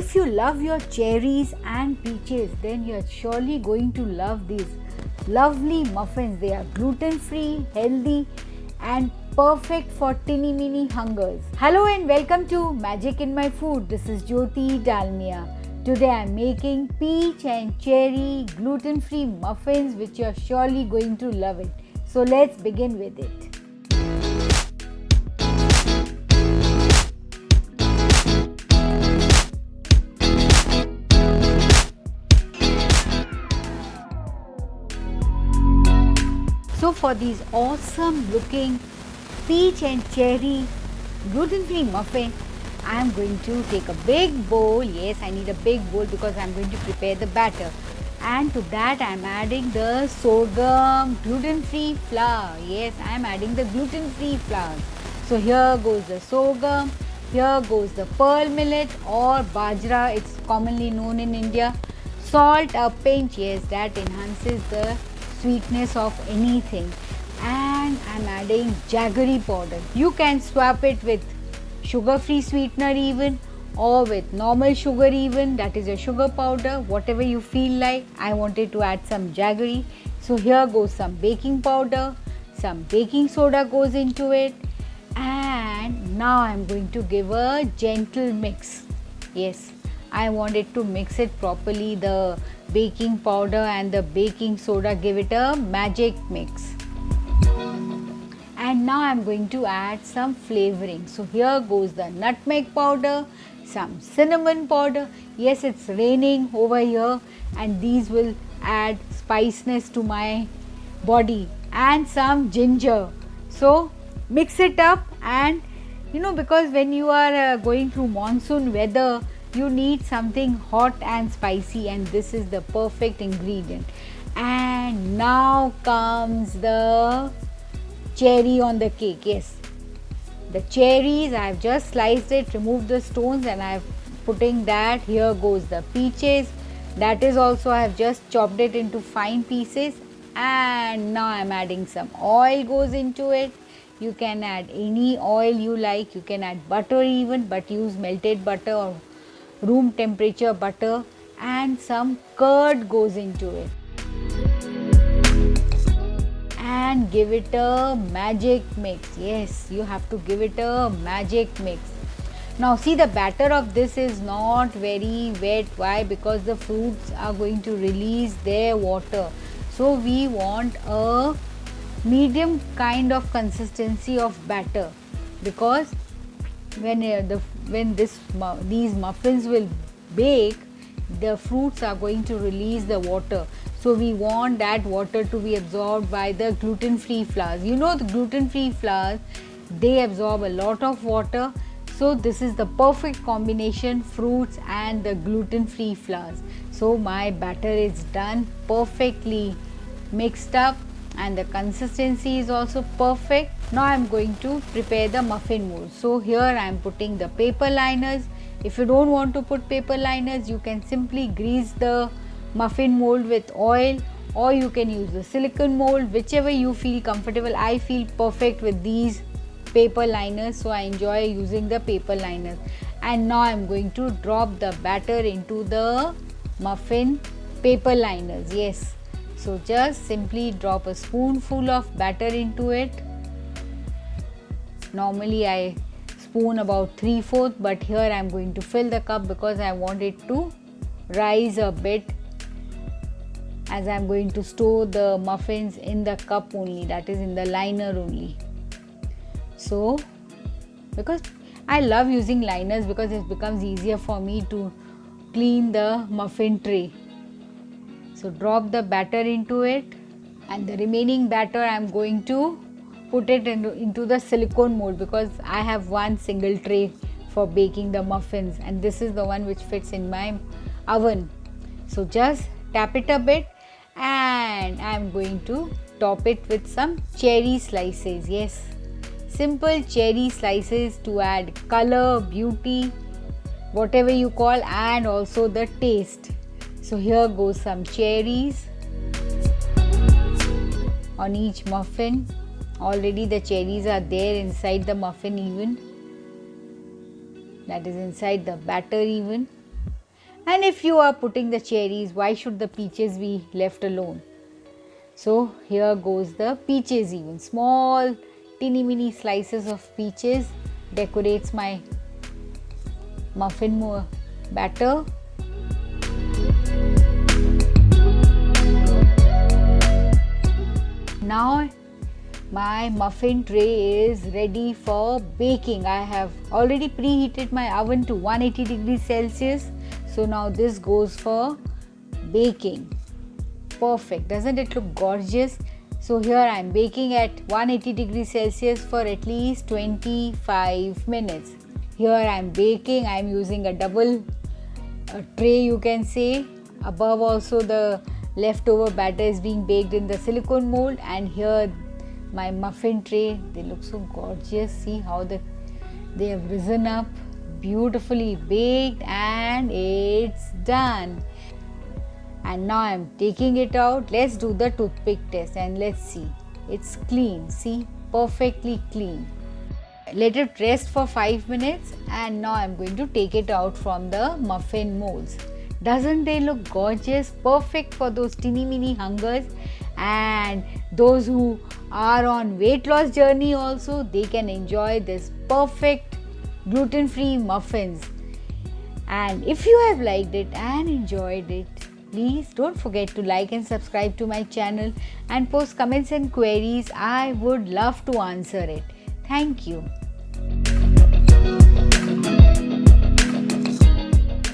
If you love your cherries and peaches, then you're surely going to love these lovely muffins. They are gluten-free, healthy and perfect for teeny mini hungers. Hello and welcome to Magic in My Food. This is Jyoti Dalmia. Today I am making peach and cherry gluten-free muffins which you're surely going to love it. So let's begin with it. So for these awesome looking peach and cherry gluten-free muffin, I am going to take a big bowl. Yes, I need a big bowl because I am going to prepare the batter. And to that I am adding the sorghum gluten-free flour. Yes, I am adding the gluten-free flour. So here goes the sorghum, here goes the pearl millet or bajra, it's commonly known in India. Salt a pinch, yes, that enhances the sweetness of anything. And I am adding jaggery powder. You can swap it with sugar-free sweetener even, or with normal sugar even, that is a sugar powder, whatever you feel like. I wanted to add some jaggery. So here goes some baking powder, some baking soda goes into it, and now I am going to give a gentle mix. Yes, I wanted to mix it properly, the baking powder and the baking soda, give it a magic mix. And now I am going to add some flavoring. So here goes the nutmeg powder, some cinnamon powder. Yes, it's raining over here and these will add spiciness to my body, and some ginger. So mix it up, and because when you are going through monsoon weather, you need something hot and spicy, and this is the perfect ingredient. And now comes the cherry on the cake. Yes, the cherries, I have just sliced it, removed the stones, and I have putting that. Here goes the peaches, that is also I have just chopped it into fine pieces. And now I am adding some oil goes into it. You can add any oil you like, you can add butter even, but use melted butter or room temperature butter. And some curd goes into it, and give it a magic mix. Yes, you have to give it a magic mix. Now see, the batter of this is not very wet. Why? Because the fruits are going to release their water. So we want a medium kind of consistency of batter, because when these muffins will bake, the fruits are going to release the water. So we want that water to be absorbed by the gluten-free flours. The gluten-free flours, they absorb a lot of water. So this is the perfect combination, fruits and the gluten-free flours. So my batter is done, perfectly mixed up, and the consistency is also perfect. Now I am going to prepare the muffin mold. So here I am putting the paper liners. If you don't want to put paper liners, you can simply grease the muffin mold with oil, or you can use the silicone mold, whichever you feel comfortable. I feel perfect with these paper liners, so I enjoy using the paper liners. And now I am going to drop the batter into the muffin paper liners. Yes, so just simply drop a spoonful of batter into it. Normally I spoon about 3/4, but here I am going to fill the cup because I want it to rise a bit, as I am going to store the muffins in the cup only, that is in the liner only. So because I love using liners, because it becomes easier for me to clean the muffin tray. So drop the batter into it, and the remaining batter I am going to put it into the silicone mold, because I have one single tray for baking the muffins, and this is the one which fits in my oven. So just tap it a bit, and I am going to top it with some cherry slices. Yes, simple cherry slices to add color, beauty, whatever you call, and also the taste. So here goes some cherries on each muffin. Already the cherries are there inside the muffin even, that is inside the batter even. And if you are putting the cherries, why should the peaches be left alone? So here goes the peaches, even small teeny mini slices of peaches decorates my muffin batter. Now my muffin tray is ready for baking. I have already preheated my oven to 180 degrees Celsius. So now this goes for baking. Perfect. Doesn't it look gorgeous? So here I am baking at 180 degrees Celsius for at least 25 minutes. Here I am baking. I am using a double tray, you can say. Above also the leftover batter is being baked in the silicone mold, and here my muffin tray, they look so gorgeous. See how they have risen up, beautifully baked, and it's done. And now I am taking it out. Let's do the toothpick test and let's see. It's clean. See, perfectly clean. Let it rest for 5 minutes, and now I am going to take it out from the muffin molds. Doesn't they look gorgeous? Perfect for those teeny mini hungers, and those who are on weight loss journey also, they can enjoy this perfect gluten-free muffins. And if you have liked it and enjoyed it, please don't forget to like and subscribe to my channel and post comments and queries. I would love to answer it. Thank you.